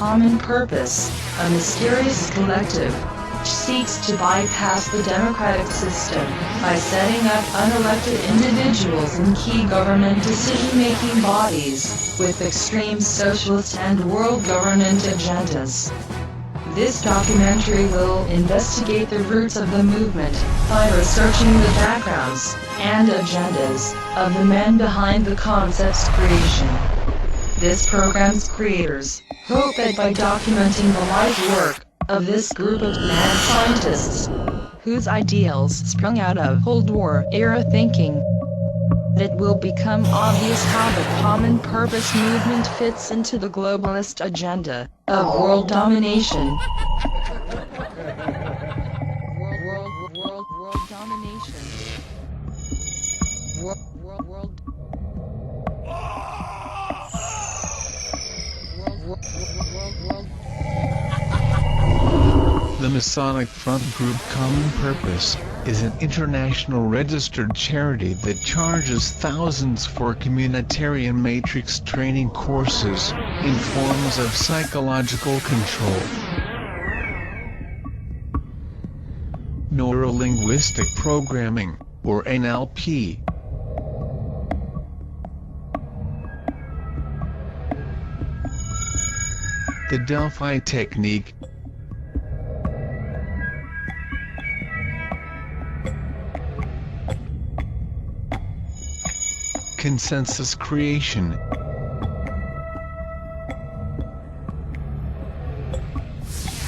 common purpose, a mysterious collective, which seeks to bypass the democratic system by setting up unelected individuals in key government decision-making bodies, with extreme socialist and world government agendas. This documentary will investigate the roots of the movement, by researching the backgrounds and agendas of the men behind the concept's creation. This program's creators hope that by documenting the life work of this group of mad scientists, whose ideals sprung out of Cold War-era thinking, it will become obvious how the common purpose movement fits into the globalist agenda of world domination. World domination. World. The Masonic Front Group Common Purpose is an international registered charity that charges thousands for communitarian matrix training courses in forms of psychological control, neuro-linguistic programming, or NLP. The Delphi technique, consensus creation,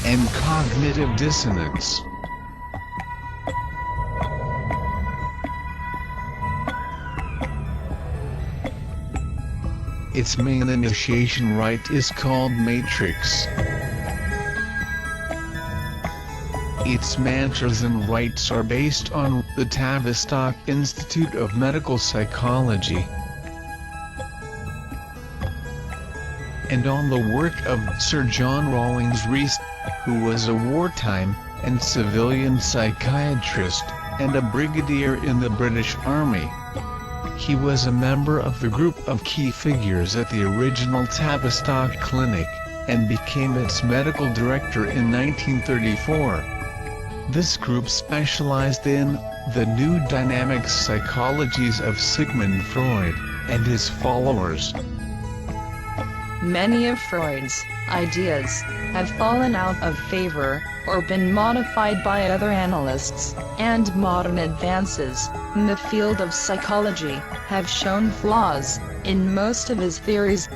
and cognitive dissonance. Its main initiation rite is called Matrix. Its mantras and rites are based on the Tavistock Institute of Medical Psychology and on the work of Sir John Rawlings Rees, who was a wartime and civilian psychiatrist and a brigadier in the British Army. He was a member of the group of key figures at the original Tavistock Clinic and became its medical director in 1934. This group specialized in the new dynamic psychologies of Sigmund Freud and his followers. Many of Freud's ideas have fallen out of favor or been modified by other analysts, and modern advances in the field of psychology have shown flaws in most of his theories.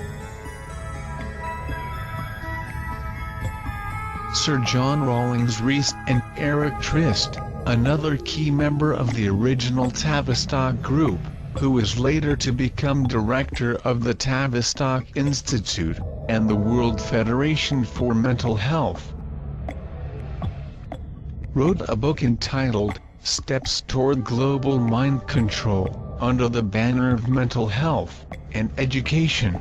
Sir John Rawlings Rees and Eric Trist, another key member of the original Tavistock group, who was later to become director of the Tavistock Institute and the World Federation for Mental Health, wrote a book entitled Steps Toward Global Mind Control, under the banner of mental health and education.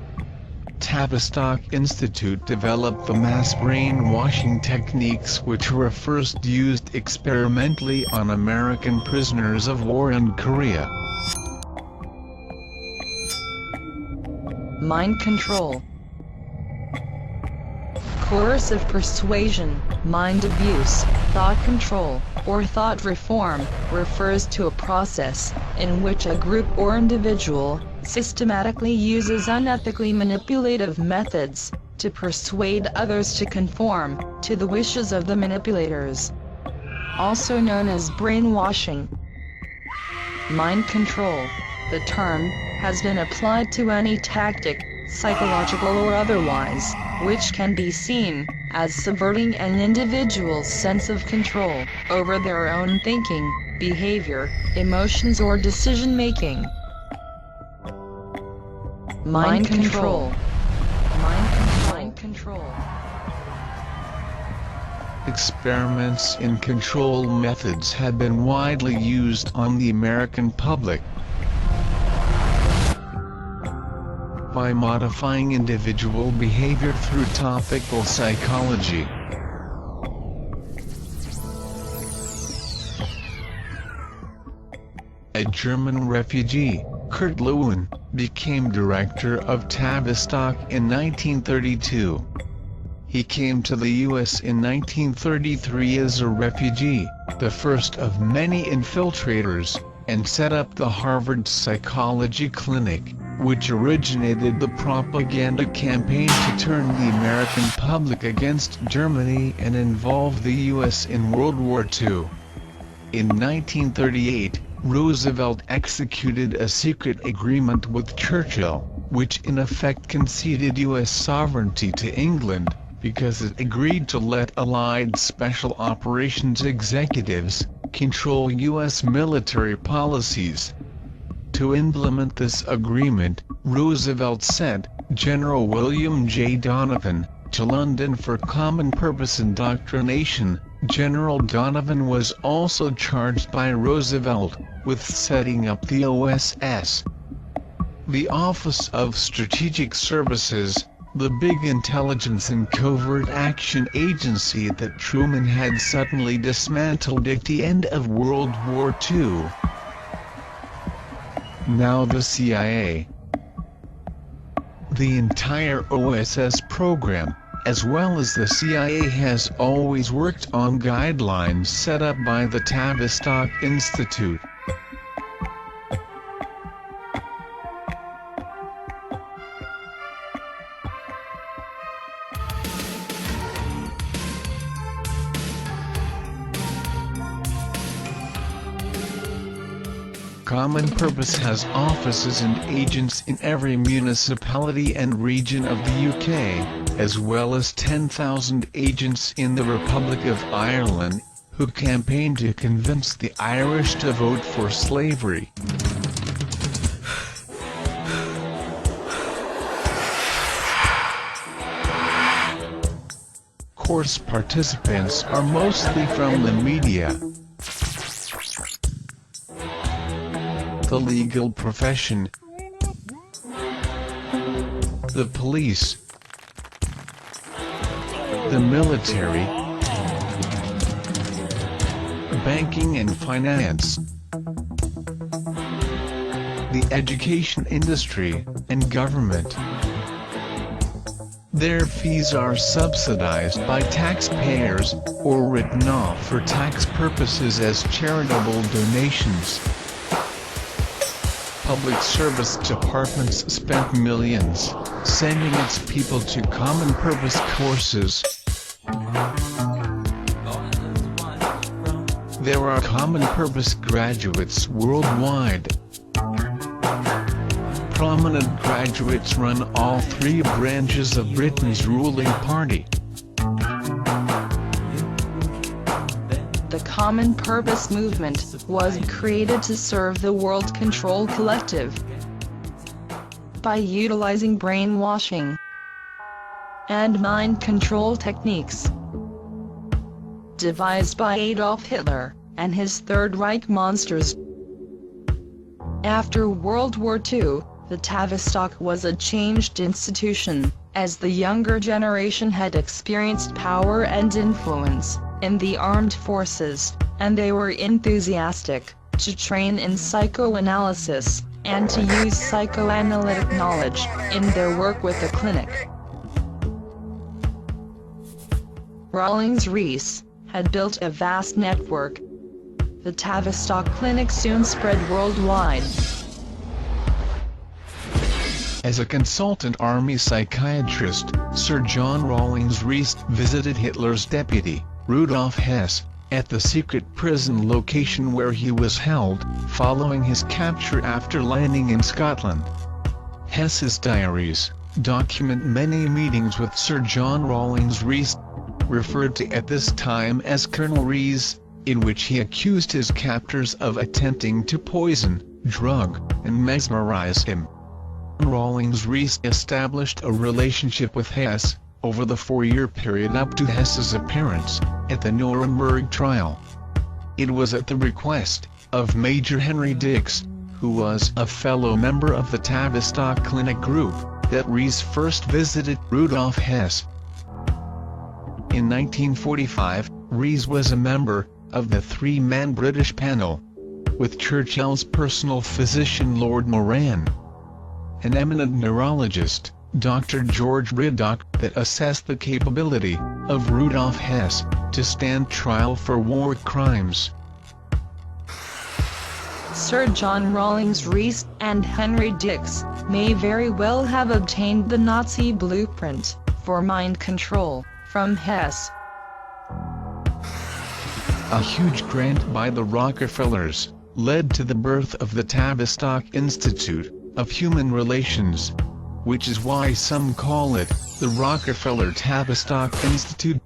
Tavistock Institute developed the mass brainwashing techniques which were first used experimentally on American prisoners of war in Korea. Mind control, coercive persuasion, mind abuse, thought control, or thought reform, refers to a process in which a group or individual systematically uses unethically manipulative methods to persuade others to conform to the wishes of the manipulators, also known as brainwashing. Mind control, the term, has been applied to any tactic, psychological or otherwise, which can be seen as subverting an individual's sense of control over their own thinking, behavior, emotions or decision-making. Mind control. Mind control. Experiments in control methods have been widely used on the American public. By modifying individual behavior through topical psychology. A German refugee, Kurt Lewin, became director of Tavistock in 1932. He came to the U.S. in 1933 as a refugee, the first of many infiltrators, and set up the Harvard Psychology Clinic, which originated the propaganda campaign to turn the American public against Germany and involve the U.S. in World War II. In 1938, Roosevelt executed a secret agreement with Churchill, which in effect conceded U.S. sovereignty to England, because it agreed to let Allied Special Operations executives control U.S. military policies. To implement this agreement, Roosevelt sent General William J. Donovan to London for common purpose indoctrination. General Donovan was also charged by Roosevelt with setting up the OSS, the Office of Strategic Services, the big intelligence and covert action agency that Truman had suddenly dismantled at the end of World War II. Now the CIA. The entire OSS program, as well as the CIA, has always worked on guidelines set up by the Tavistock Institute. Common Purpose has offices and agents in every municipality and region of the UK, as well as 10,000 agents in the Republic of Ireland, who campaign to convince the Irish to vote for slavery. Course participants are mostly from the media, the legal profession, the police, the military, banking and finance, the education industry, and government. Their fees are subsidized by taxpayers, or written off for tax purposes as charitable donations. Public service departments spent millions, sending its people to common purpose courses. There are common purpose graduates worldwide. Prominent graduates run all three branches of Britain's ruling party. The Common Purpose movement was created to serve the World Control Collective by utilizing brainwashing and mind control techniques devised by Adolf Hitler and his Third Reich monsters. After World War II, the Tavistock was a changed institution, as the younger generation had experienced power and influence in the armed forces, and they were enthusiastic to train in psychoanalysis and to use psychoanalytic knowledge in their work with the clinic. Rawlings Rees had built a vast network. The Tavistock Clinic soon spread worldwide. As a consultant army psychiatrist, Sir John Rawlings Rees visited Hitler's deputy, Rudolf Hess, at the secret prison location where he was held, following his capture after landing in Scotland. Hess's diaries document many meetings with Sir John Rawlings Rees, referred to at this time as Colonel Rees, in which he accused his captors of attempting to poison, drug, and mesmerize him. Rawlings Rees established a relationship with Hess over the 4-year period up to Hess's appearance at the Nuremberg trial. It was at the request of Major Henry Dix, who was a fellow member of the Tavistock Clinic group, that Rees first visited Rudolf Hess. In 1945, Rees was a member of the 3-man British panel, with Churchill's personal physician Lord Moran, an eminent neurologist, Dr. George Riddoch, that assessed the capability of Rudolf Hess to stand trial for war crimes. Sir John Rawlings Rees and Henry Dix may very well have obtained the Nazi blueprint for mind control from Hess. A huge grant by the Rockefellers led to the birth of the Tavistock Institute of Human Relations, which is why some call it the Rockefeller-Tavistock Institute.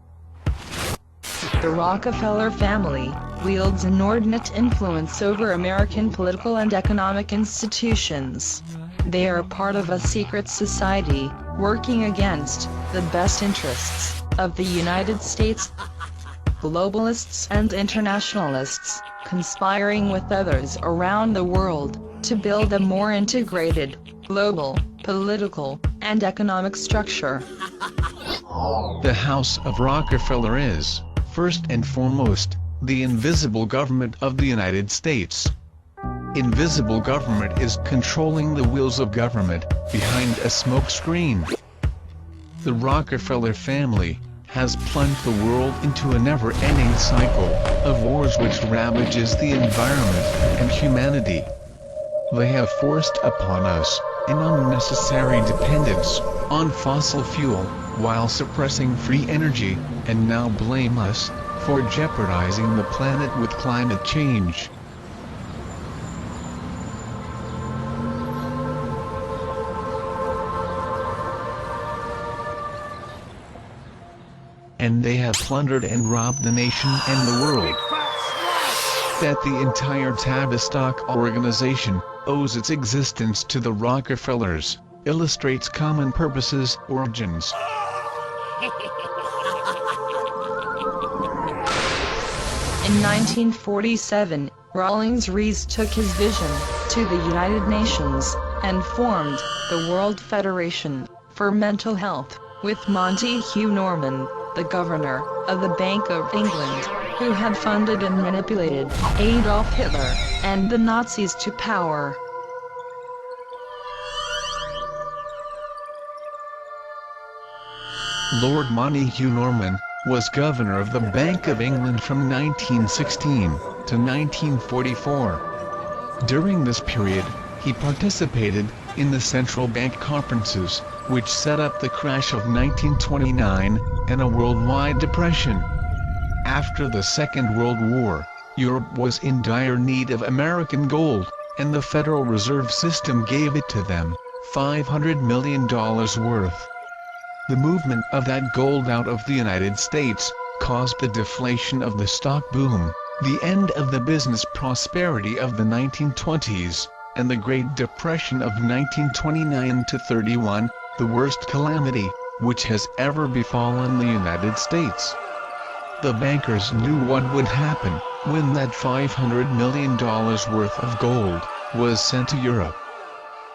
The Rockefeller family wields inordinate influence over American political and economic institutions. They are part of a secret society, working against the best interests of the United States. Globalists and internationalists, conspiring with others around the world, to build a more integrated, global, political, and economic structure. The House of Rockefeller is, first and foremost, the invisible government of the United States. Invisible government is controlling the wheels of government behind a smoke screen. The Rockefeller family has plunged the world into a never-ending cycle of wars which ravages the environment and humanity. They have forced upon us an unnecessary dependence on fossil fuel, while suppressing free energy, and now blame us for jeopardizing the planet with climate change. And they have plundered and robbed the nation and the world. That the entire Tavistock organization owes its existence to the Rockefellers illustrates common purposes' origins. In 1947, Rawlings Rees took his vision to the United Nations and formed the World Federation for Mental Health with Monty Hugh Norman, the governor of the Bank of England, who had funded and manipulated Adolf Hitler and the Nazis to power. Lord Montague Norman was governor of the Bank of England from 1916 to 1944. During this period, he participated in the central bank conferences, which set up the crash of 1929 and a worldwide depression. After the Second World War, Europe was in dire need of American gold, and the Federal Reserve System gave it to them, $500 million worth. The movement of that gold out of the United States caused the deflation of the stock boom, the end of the business prosperity of the 1920s, and the Great Depression of 1929 to 31, the worst calamity which has ever befallen the United States. The bankers knew what would happen when that $500 million worth of gold was sent to Europe.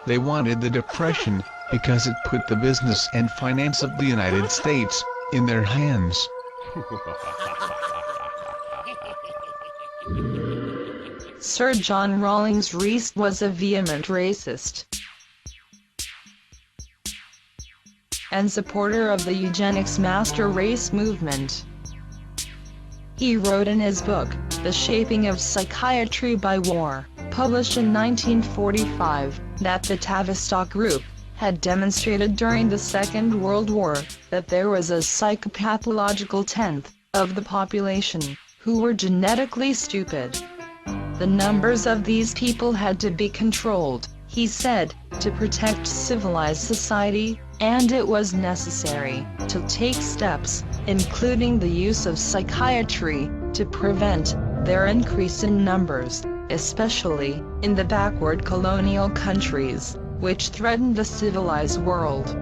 They wanted the Depression because it put the business and finance of the United States in their hands. Sir John Rawlings Rees was a vehement racist and supporter of the eugenics master race movement. He wrote in his book, The Shaping of Psychiatry by War, published in 1945, that the Tavistock Group had demonstrated during the Second World War that there was a psychopathological tenth of the population who were genetically stupid. The numbers of these people had to be controlled, he said, to protect civilized society, and it was necessary to take steps, including the use of psychiatry, to prevent their increase in numbers, especially in the backward colonial countries, which threatened the civilized world.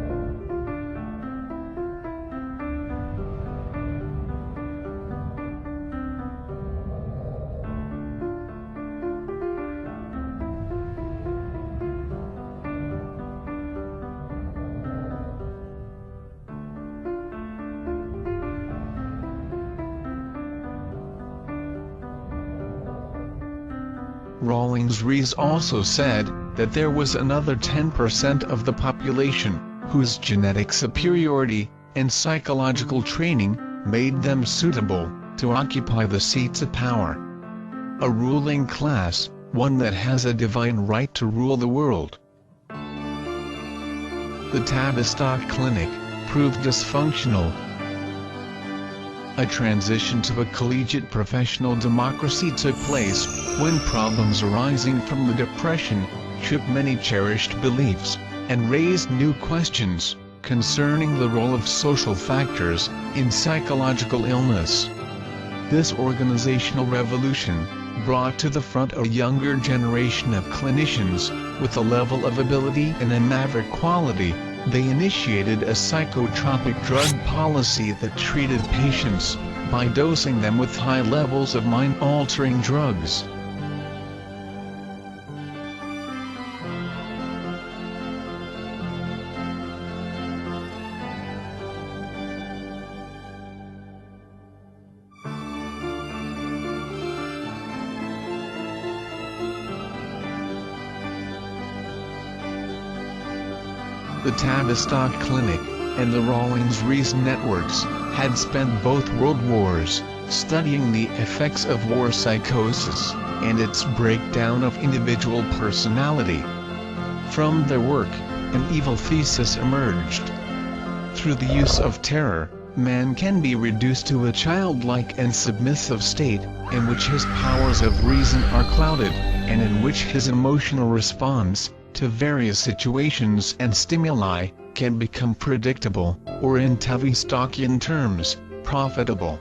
Rawlings Rees also said that there was another 10% of the population whose genetic superiority and psychological training made them suitable to occupy the seats of power. A ruling class, one that has a divine right to rule the world. The Tavistock Clinic proved dysfunctional. A transition to a collegiate professional democracy took place when problems arising from the Depression shook many cherished beliefs and raised new questions concerning the role of social factors in psychological illness. This organizational revolution brought to the front a younger generation of clinicians with a level of ability and a maverick quality. They initiated a psychotropic drug policy that treated patients by dosing them with high levels of mind-altering drugs. The Tavistock Clinic and the Rawlings-Rees networks had spent both world wars studying the effects of war psychosis and its breakdown of individual personality. From their work, an evil thesis emerged. Through the use of terror, man can be reduced to a childlike and submissive state, in which his powers of reason are clouded, and in which his emotional response to various situations and stimuli can become predictable, or in Tavistockian terms, profitable.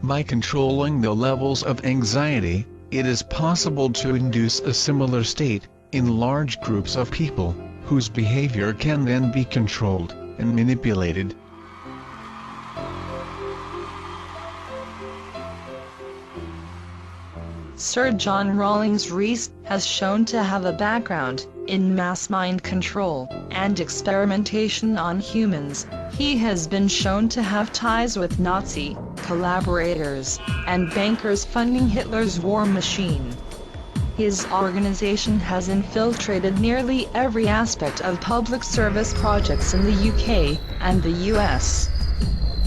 By controlling the levels of anxiety, it is possible to induce a similar state in large groups of people, whose behavior can then be controlled and manipulated. Sir John Rawlings-Rees has shown to have a background in mass mind control and experimentation on humans. He has been shown to have ties with Nazi collaborators and bankers funding Hitler's war machine. His organization has infiltrated nearly every aspect of public service projects in the UK and the US.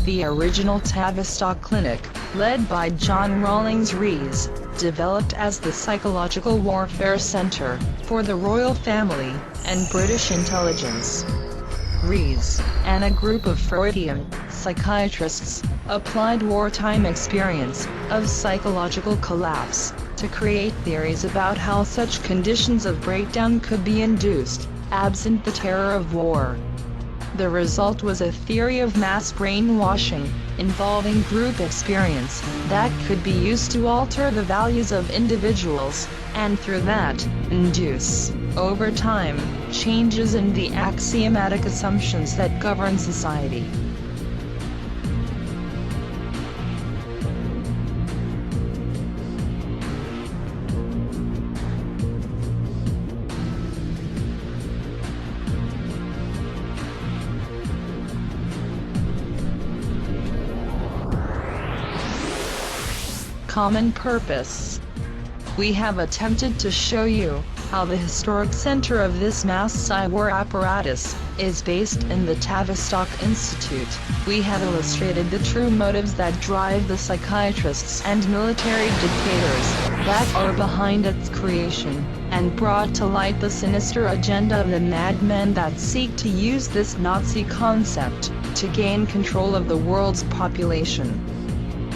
The original Tavistock Clinic, led by John Rawlings-Rees, developed as the Psychological Warfare Center for the Royal Family and British Intelligence. Rees, and a group of Freudian psychiatrists, applied wartime experience of psychological collapse to create theories about how such conditions of breakdown could be induced, absent the terror of war. The result was a theory of mass brainwashing, involving group experience, that could be used to alter the values of individuals, and through that, induce, over time, changes in the axiomatic assumptions that govern society. Common purpose. We have attempted to show you how the historic center of this mass psy-war apparatus is based in the Tavistock Institute. We have illustrated the true motives that drive the psychiatrists and military dictators that are behind its creation, and brought to light the sinister agenda of the madmen that seek to use this Nazi concept to gain control of the world's population.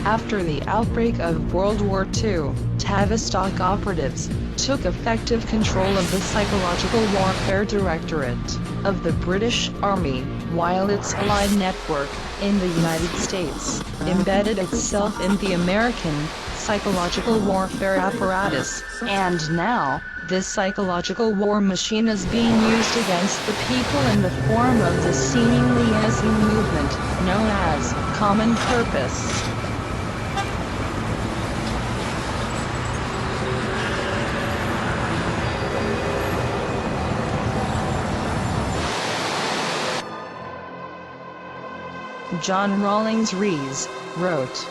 After the outbreak of World War II, Tavistock operatives took effective control of the Psychological Warfare Directorate of the British Army, while its allied network in the United States embedded itself in the American psychological warfare apparatus, and now, this psychological war machine is being used against the people in the form of the seemingly innocent movement known as common purpose. John Rawlings-Rees wrote,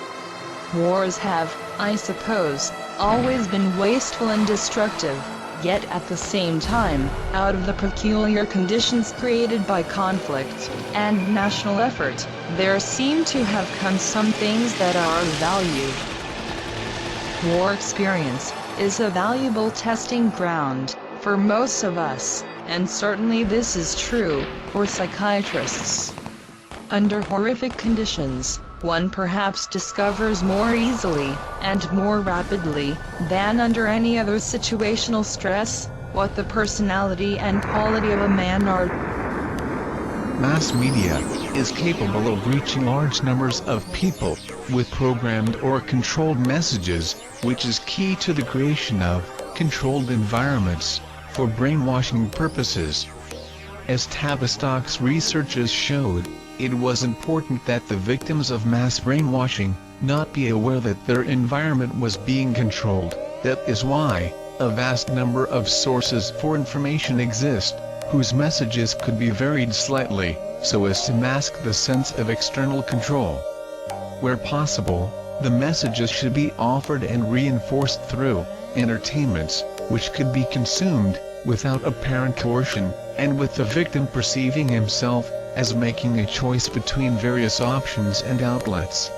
"Wars have, I suppose, always been wasteful and destructive. Yet at the same time, out of the peculiar conditions created by conflict and national effort, there seem to have come some things that are of value. War experience is a valuable testing ground for most of us, and certainly this is true for psychiatrists. Under horrific conditions, one perhaps discovers more easily and more rapidly than under any other situational stress what the personality and quality of a man are. Mass media is capable of reaching large numbers of people with programmed or controlled messages, which is key to the creation of controlled environments for brainwashing purposes. As Tavistock's researches showed, it was important that the victims of mass brainwashing not be aware that their environment was being controlled. That is why a vast number of sources for information exist, whose messages could be varied slightly, so as to mask the sense of external control. Where possible, the messages should be offered and reinforced through entertainments, which could be consumed without apparent coercion, and with the victim perceiving himself as making a choice between various options and outlets.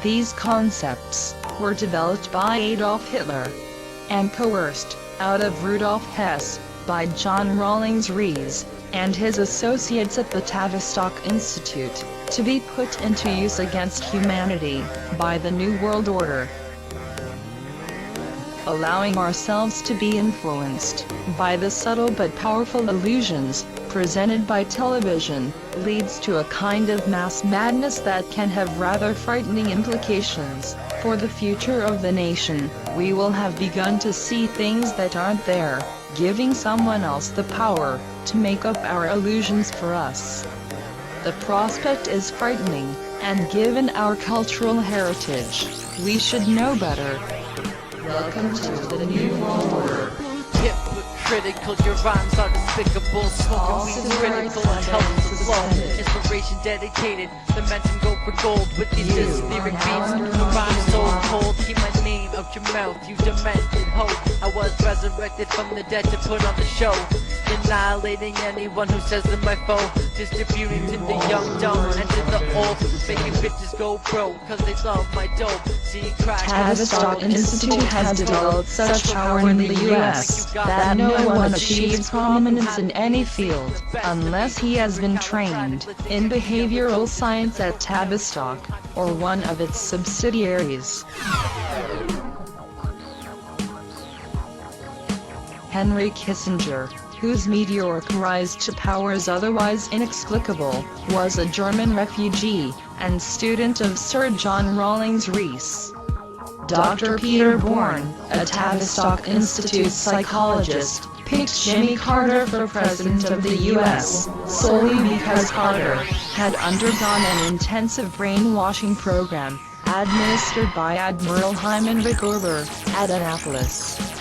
These concepts were developed by Adolf Hitler and coerced out of Rudolf Hess by John Rawlings Rees and his associates at the Tavistock Institute, to be put into use against humanity by the New World Order. Allowing ourselves to be influenced by the subtle but powerful illusions presented by television leads to a kind of mass madness that can have rather frightening implications for the future of the nation. We will have begun to see things that aren't there, giving someone else the power to make up our illusions for us. The prospect is frightening, and given our cultural heritage, we should know better. Welcome to the New World Order. Hypocritical, your rhymes are despicable. Smoking weed's critical and helps the flow. Inspiration dedicated, the mention go for gold. With these lyric beats, the rhyme so cold. Keep my name out your mouth, you demented hope. I was resurrected from the dead to put on the show. Annihilating anyone who says they're my foe. Distributing to the young, dumb, and to the old. Making bitches go broke, cause they love my dope. See crack. Tavistock Institute has developed such power in the U.S. that no one achieves prominence in any field unless he has been trained in behavioral science at Tavistock or one of its subsidiaries. Henry Kissinger, whose meteoric rise to power is otherwise inexplicable, was a German refugee and student of Sir John Rawlings Rees. Dr. Peter Bourne, a Tavistock Institute psychologist, picked Jimmy Carter for President of the U.S. solely because Carter had undergone an intensive brainwashing program administered by Admiral Hyman Rickover at Annapolis.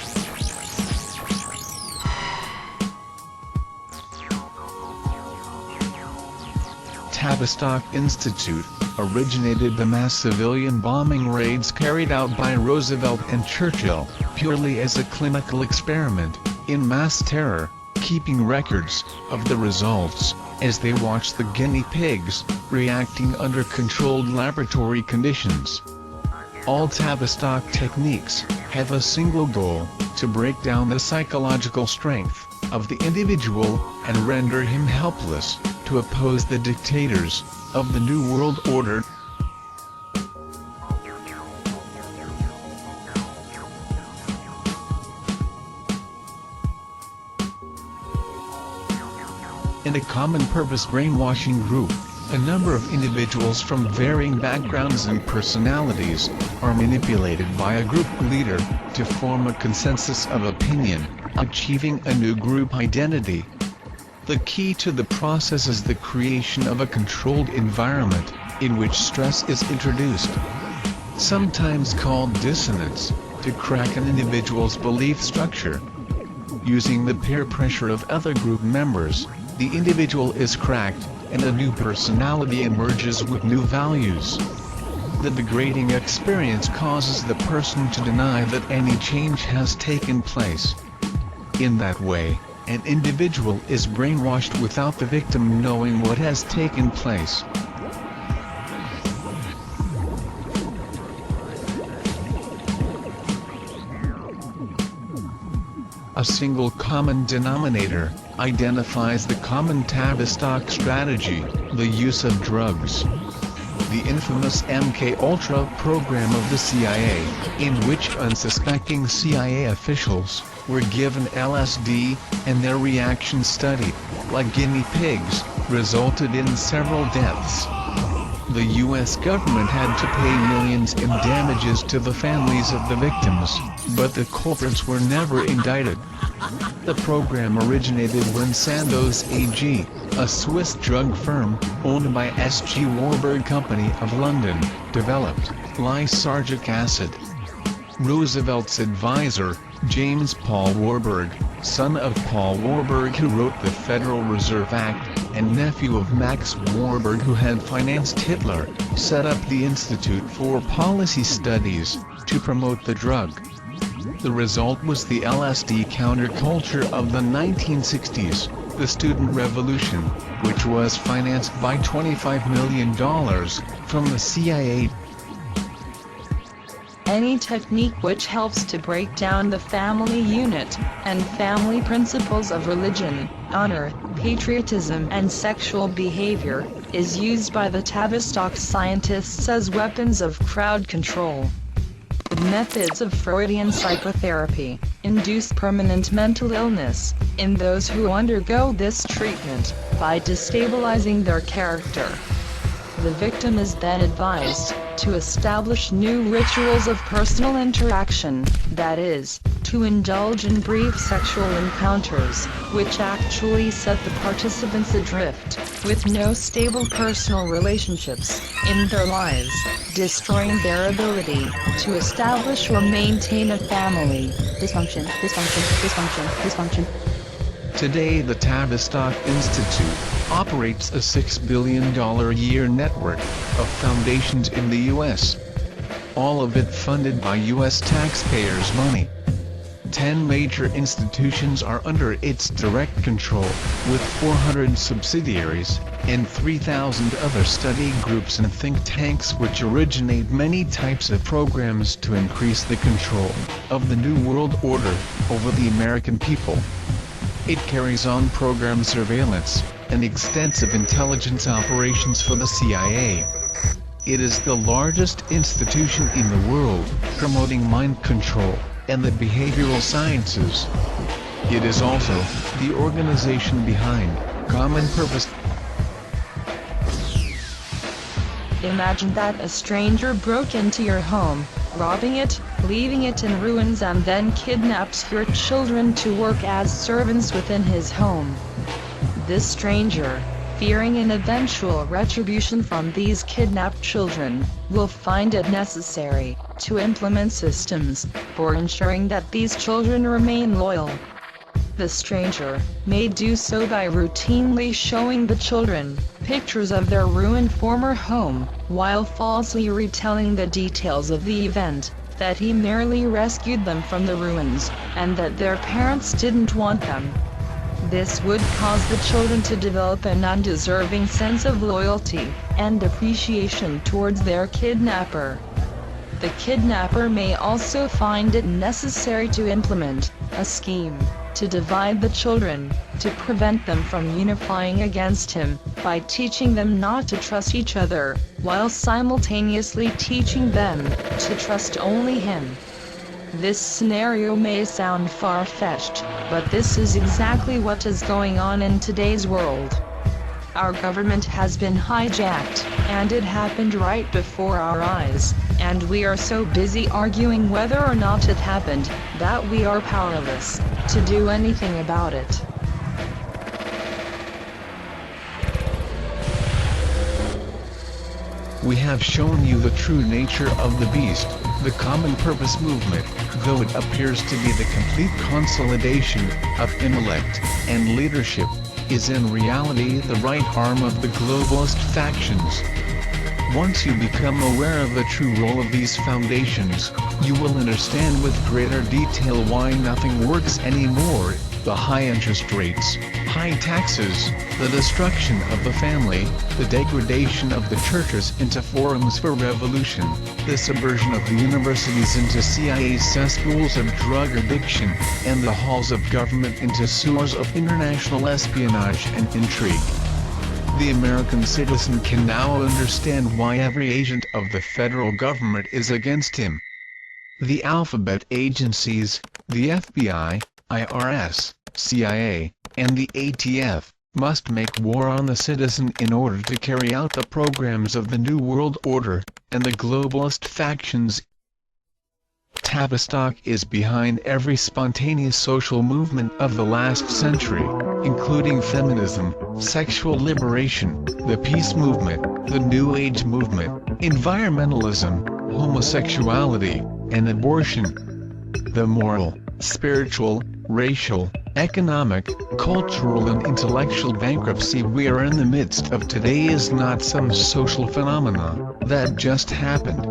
Tavistock Institute originated the mass civilian bombing raids carried out by Roosevelt and Churchill, purely as a clinical experiment in mass terror, keeping records of the results as they watched the guinea pigs reacting under controlled laboratory conditions. All Tavistock techniques have a single goal: to break down the psychological strength of the individual and render him helpless to oppose the dictators of the New World Order. In a common-purpose brainwashing group, a number of individuals from varying backgrounds and personalities are manipulated by a group leader to form a consensus of opinion, achieving a new group identity. The key to the process is the creation of a controlled environment, in which stress is introduced, sometimes called dissonance, to crack an individual's belief structure. Using the peer pressure of other group members, the individual is cracked, and a new personality emerges with new values. The degrading experience causes the person to deny that any change has taken place. In that way, an individual is brainwashed without the victim knowing what has taken place. A single common denominator identifies the common Tavistock strategy, the use of drugs. The infamous MK-Ultra program of the CIA, in which unsuspecting CIA officials were given LSD, and their reaction studied, like guinea pigs, resulted in several deaths. The US government had to pay millions in damages to the families of the victims, but the culprits were never indicted. The program originated when Sandoz AG, a Swiss drug firm, owned by S.G. Warburg Company of London, developed lysergic acid. Roosevelt's advisor, James Paul Warburg, son of Paul Warburg who wrote the Federal Reserve Act, and nephew of Max Warburg who had financed Hitler, set up the Institute for Policy Studies, to promote the drug. The result was the LSD counterculture of the 1960s, the Student Revolution, which was financed by $25 million from the CIA. Any technique which helps to break down the family unit and family principles of religion, honor, patriotism and sexual behavior is used by the Tavistock scientists as weapons of crowd control. The methods of Freudian psychotherapy induce permanent mental illness in those who undergo this treatment by destabilizing their character. The victim is then advised to establish new rituals of personal interaction, that is, to indulge in brief sexual encounters, which actually set the participants adrift, with no stable personal relationships in their lives, destroying their ability to establish or maintain a family. Dysfunction, dysfunction, dysfunction, dysfunction. Today the Tavistock Institute operates a $6 billion a year network of foundations in the U.S. All of it funded by U.S. taxpayers' money. 10 major institutions are under its direct control, with 400 subsidiaries, and 3,000 other study groups and think tanks which originate many types of programs to increase the control of the New World Order over the American people. It carries on program surveillance and extensive intelligence operations for the CIA. It is the largest institution in the world promoting mind control and the behavioral sciences. It is also the organization behind Common Purpose. Imagine that a stranger broke into your home, robbing it, leaving it in ruins, and then kidnaps your children to work as servants within his home. This stranger, fearing an eventual retribution from these kidnapped children, will find it necessary to implement systems for ensuring that these children remain loyal. The stranger may do so by routinely showing the children pictures of their ruined former home, while falsely retelling the details of the event, that he merely rescued them from the ruins, and that their parents didn't want them. This would cause the children to develop an undeserving sense of loyalty and appreciation towards their kidnapper. The kidnapper may also find it necessary to implement a scheme to divide the children, to prevent them from unifying against him, by teaching them not to trust each other, while simultaneously teaching them to trust only him. This scenario may sound far-fetched, but this is exactly what is going on in today's world. Our government has been hijacked, and it happened right before our eyes, and we are so busy arguing whether or not it happened, that we are powerless to do anything about it. We have shown you the true nature of the beast. The Common Purpose movement, though it appears to be the complete consolidation of intellect and leadership, is in reality the right arm of the globalist factions. Once you become aware of the true role of these foundations, you will understand with greater detail why nothing works anymore: the high interest rates, high taxes, the destruction of the family, the degradation of the churches into forums for revolution, the subversion of the universities into CIA cesspools of drug addiction, and the halls of government into sewers of international espionage and intrigue. The American citizen can now understand why every agent of the federal government is against him. The alphabet agencies, the FBI, IRS, CIA, and the ATF, must make war on the citizen in order to carry out the programs of the New World Order, and the globalist factions. Tavistock is behind every spontaneous social movement of the last century, including feminism, sexual liberation, the peace movement, the New Age movement, environmentalism, homosexuality, and abortion. The moral, spiritual, racial, economic, cultural and intellectual bankruptcy we are in the midst of today is not some social phenomena that just happened.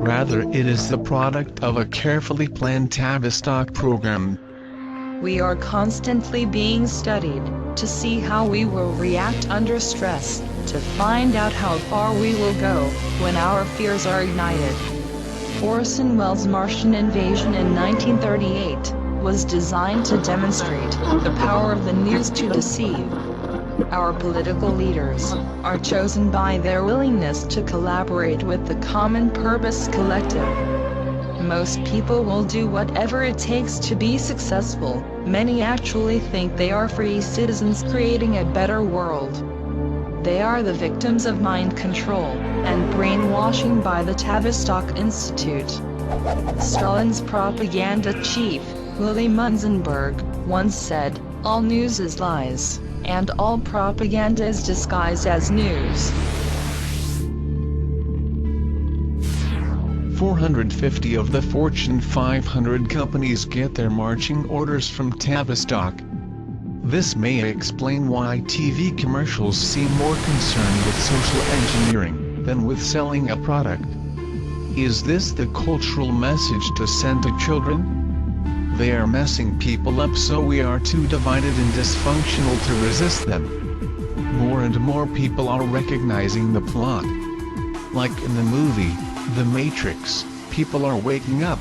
Rather, it is the product of a carefully planned Tavistock program. We are constantly being studied to see how we will react under stress, to find out how far we will go when our fears are ignited. Orson Welles' Martian invasion in 1938 was designed to demonstrate the power of the news to deceive. Our political leaders are chosen by their willingness to collaborate with the common purpose collective. Most people will do whatever it takes to be successful. Many actually think they are free citizens creating a better world. They are the victims of mind control and brainwashing by the Tavistock Institute. Stalin's propaganda chief, Willy Munzenberg, once said, "All news is lies, and all propaganda is disguised as news." 450 of the Fortune 500 companies get their marching orders from Tavistock. This may explain why TV commercials seem more concerned with social engineering than with selling a product. Is this the cultural message to send to children? They are messing people up, so we are too divided and dysfunctional to resist them. More and more people are recognizing the plot. Like in the movie, The Matrix, people are waking up.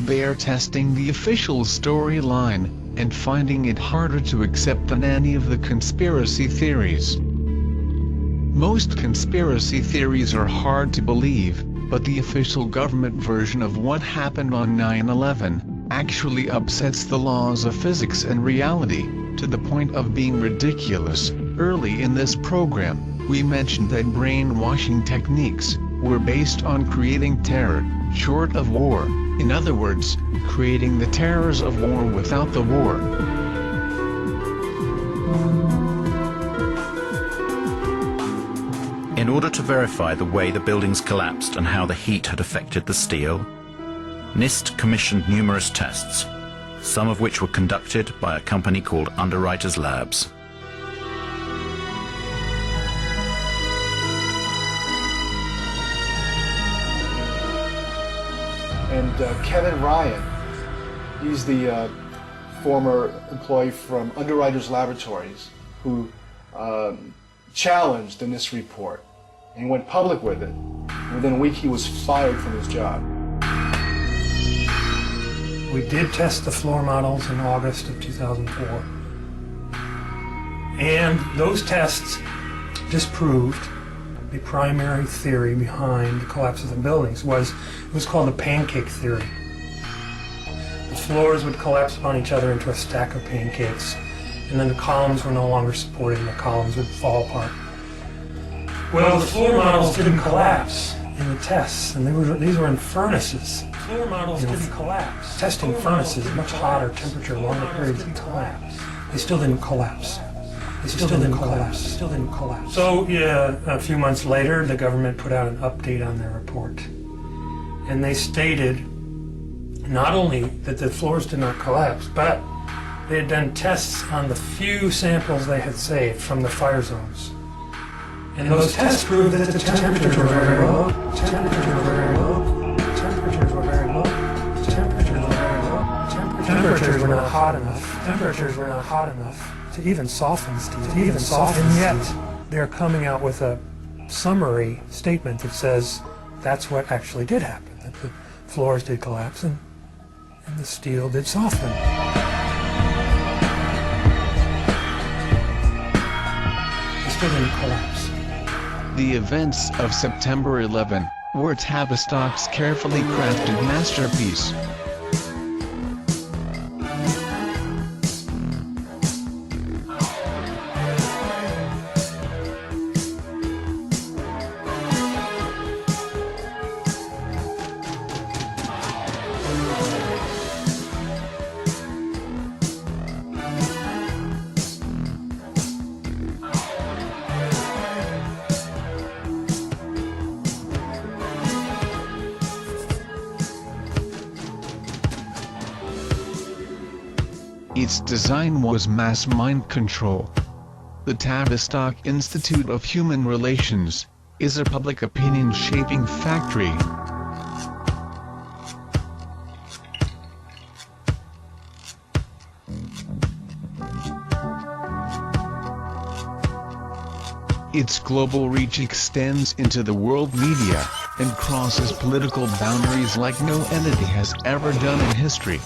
They are testing the official storyline, and finding it harder to accept than any of the conspiracy theories. Most conspiracy theories are hard to believe, but the official government version of what happened on 9/11 actually upsets the laws of physics and reality, to the point of being ridiculous. Early in this program, we mentioned that brainwashing techniques were based on creating terror, short of war. In other words, creating the terrors of war without the war. In order to verify the way the buildings collapsed and how the heat had affected the steel, NIST commissioned numerous tests, some of which were conducted by a company called Underwriters Labs. And Kevin Ryan, he's the former employee from Underwriters Laboratories who challenged the NIST report and went public with it. Within a week he was fired from his job. We did test the floor models in August of 2004. And those tests disproved the primary theory behind the collapse of the buildings. It was called the pancake theory. The floors would collapse upon each other into a stack of pancakes, and then the columns were no longer supported and the columns would fall apart. Well, the floor models didn't collapse in the tests, and these were in furnaces. Floor models didn't collapse. Testing furnaces, much hotter temperature, longer periods of collapse. They still didn't collapse. They still didn't collapse. So, yeah, a few months later, the government put out an update on their report. And they stated not only that the floors did not collapse, but they had done tests on the few samples they had saved from the fire zones. And those tests proved that the temperatures were very low, temperatures were very low, temperatures were very low, temperatures were very low, temperatures were not hot enough, temperatures were not hot enough to even soften steel, and yet they're coming out with a summary statement that says that's what actually did happen, that the floors did collapse and the steel did soften. It still didn't collapse. The events of September 11 were Tavistock's carefully crafted masterpiece. Its design was mass mind control. The Tavistock Institute of Human Relations is a public opinion shaping factory. Its global reach extends into the world media and crosses political boundaries like no entity has ever done in history.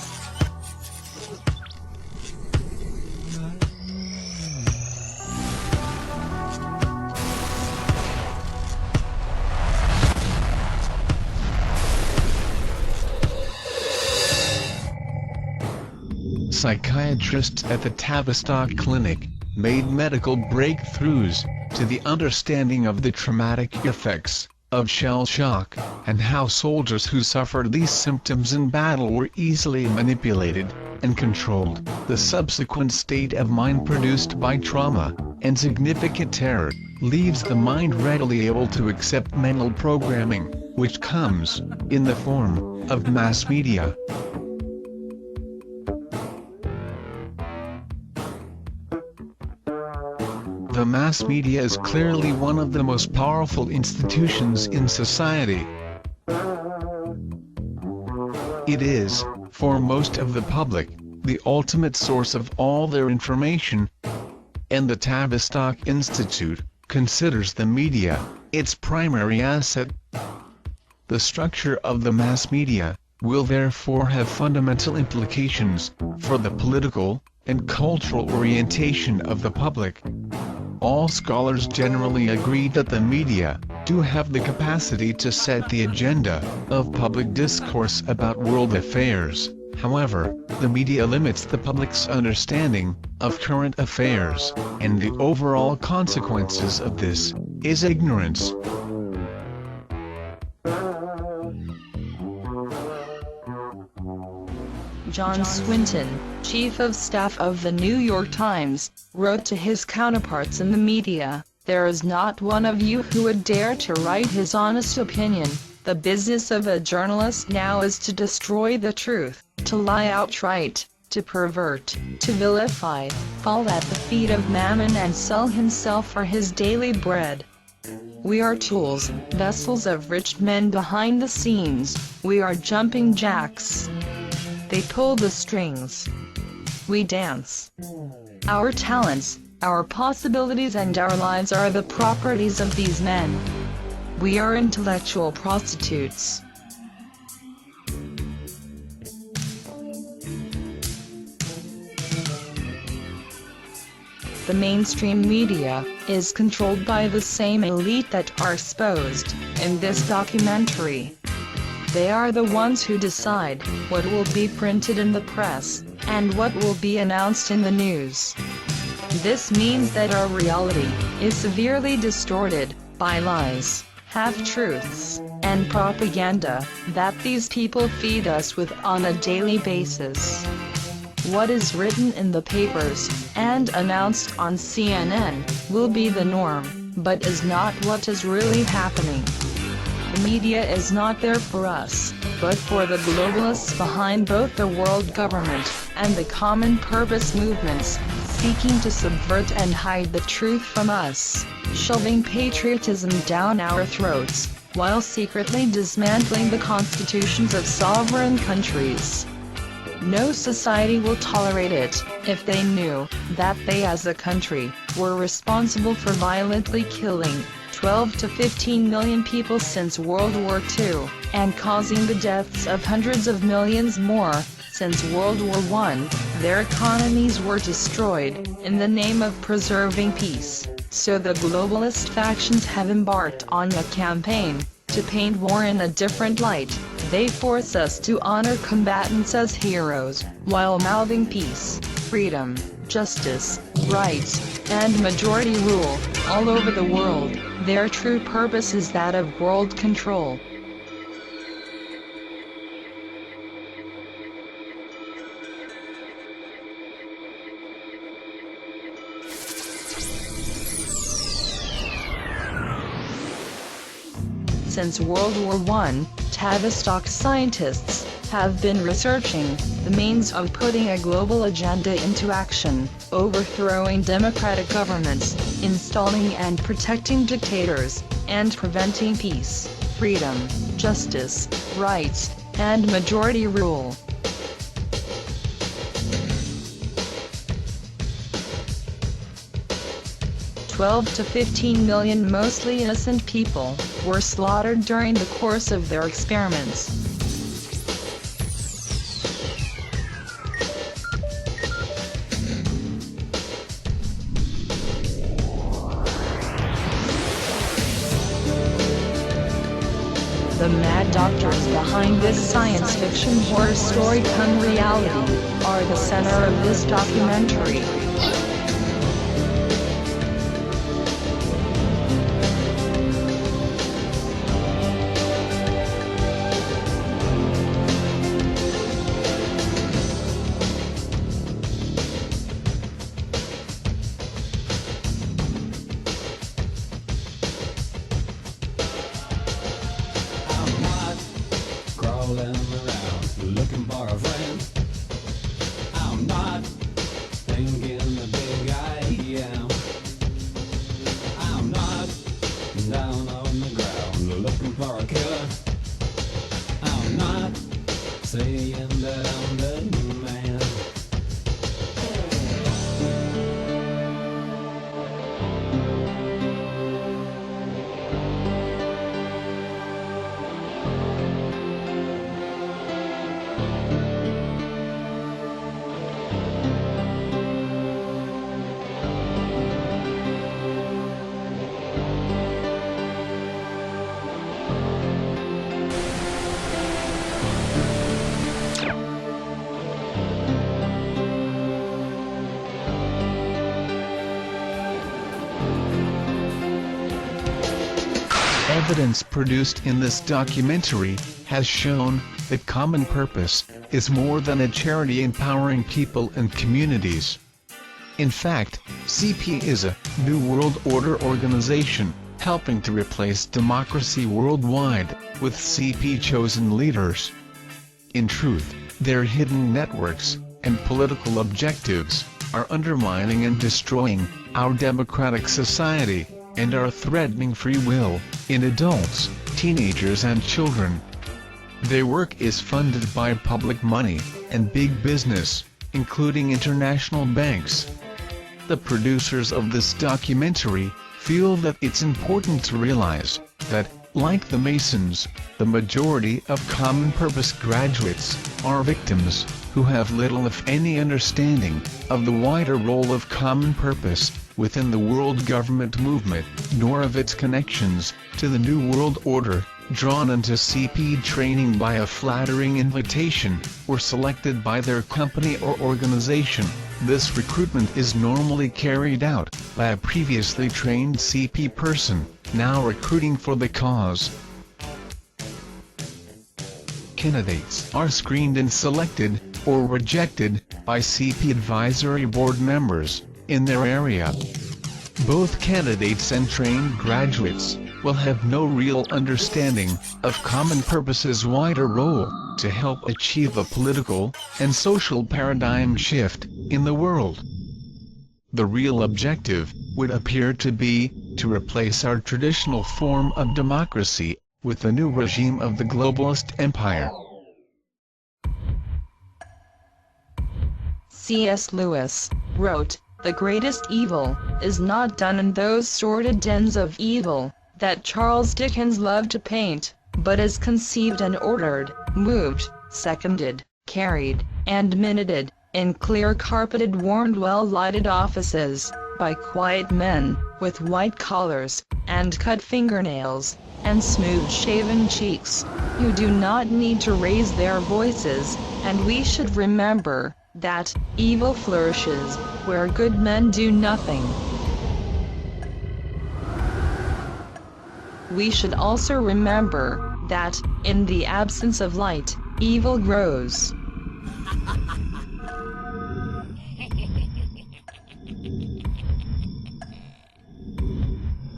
Psychiatrists at the Tavistock Clinic made medical breakthroughs to the understanding of the traumatic effects of shell shock, and how soldiers who suffered these symptoms in battle were easily manipulated and controlled. The subsequent state of mind produced by trauma and significant terror leaves the mind readily able to accept mental programming, which comes in the form of mass media. The mass media is clearly one of the most powerful institutions in society. It is, for most of the public, the ultimate source of all their information, and the Tavistock Institute considers the media its primary asset. The structure of the mass media will therefore have fundamental implications for the political and cultural orientation of the public. All scholars generally agree that the media do have the capacity to set the agenda of public discourse about world affairs. However, the media limits the public's understanding of current affairs, and the overall consequences of this is ignorance. John Swinton, chief of staff of the New York Times, wrote to his counterparts in the media, "There is not one of you who would dare to write his honest opinion. The business of a journalist now is to destroy the truth, to lie outright, to pervert, to vilify, fall at the feet of Mammon and sell himself for his daily bread. We are tools, vessels of rich men behind the scenes. We are jumping jacks. They pull the strings. We dance. Our talents, our possibilities and our lives are the properties of these men. We are intellectual prostitutes." The mainstream media is controlled by the same elite that are exposed in this documentary. They are the ones who decide what will be printed in the press, and what will be announced in the news. This means that our reality is severely distorted by lies, half-truths, and propaganda that these people feed us with on a daily basis. What is written in the papers and announced on CNN will be the norm, but is not what is really happening. The media is not there for us, but for the globalists behind both the world government and the common purpose movements. seeking to subvert and hide the truth from us, shoving patriotism down our throats, while secretly dismantling the constitutions of sovereign countries. No society will tolerate it, if they knew that they as a country were responsible for violently killing 12 to 15 million people since World War II, and causing the deaths of hundreds of millions more since World War I. Their economies were destroyed in the name of preserving peace, so the globalist factions have embarked on a campaign to paint war in a different light. They force us to honor combatants as heroes, while mouthing peace, freedom, justice, rights, and majority rule all over the world. Their true purpose is that of world control. Since World War I, Tavistock scientists have been researching the means of putting a global agenda into action, overthrowing democratic governments, installing and protecting dictators, and preventing peace, freedom, justice, rights, and majority rule. "12 to 15 million mostly innocent people were slaughtered during the course of their experiments. The mad doctors behind this science fiction horror story come reality are the center of this documentary. Around looking for a friend. I'm not thinking the big I am. I'm not down on the ground looking for a killer. I'm not saying that I'm the man. Evidence produced in this documentary has shown that common purpose is more than a charity empowering people and communities. In fact, CP is a New World Order organization helping to replace democracy worldwide with CP-chosen leaders. In truth, their hidden networks and political objectives are undermining and destroying our democratic society, and are threatening free will in adults, teenagers and children. Their work is funded by public money and big business, including international banks. The producers of this documentary feel that it's important to realize that, like the Masons, the majority of common purpose graduates are victims who have little if any understanding of the wider role of common purpose within the world government movement, nor of its connections to the New World Order, drawn into CP training by a flattering invitation, or selected by their company or organization. This recruitment is normally carried out by a previously trained CP person, now recruiting for the cause. Candidates are screened and selected, or rejected, by CP advisory board members in their area. Both candidates and trained graduates will have no real understanding of common purpose's wider role to help achieve a political and social paradigm shift in the world. the real objective would appear to be to replace our traditional form of democracy with the new regime of the globalist empire. C.S. Lewis wrote, "The greatest evil is not done in those sordid dens of evil that Charles Dickens loved to paint, but is conceived and ordered, moved, seconded, carried, and minuted, in clear-carpeted, warmed, well-lighted offices, by quiet men, with white collars, and cut fingernails, and smooth-shaven cheeks, who do not need to raise their voices, and we should remember that evil flourishes where good men do nothing." We should also remember that, in the absence of light, evil grows.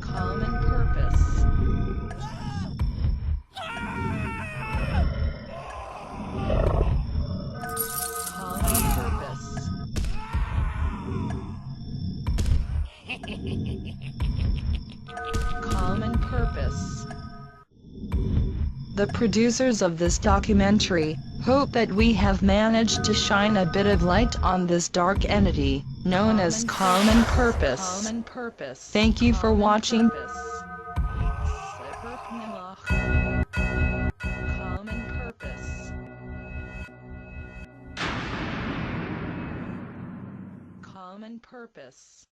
Common purpose. Common purpose. Common purpose. The producers of this documentary hope that we have managed to shine a bit of light on this dark entity known as common purpose. Thank you for watching. Common purpose. Common purpose.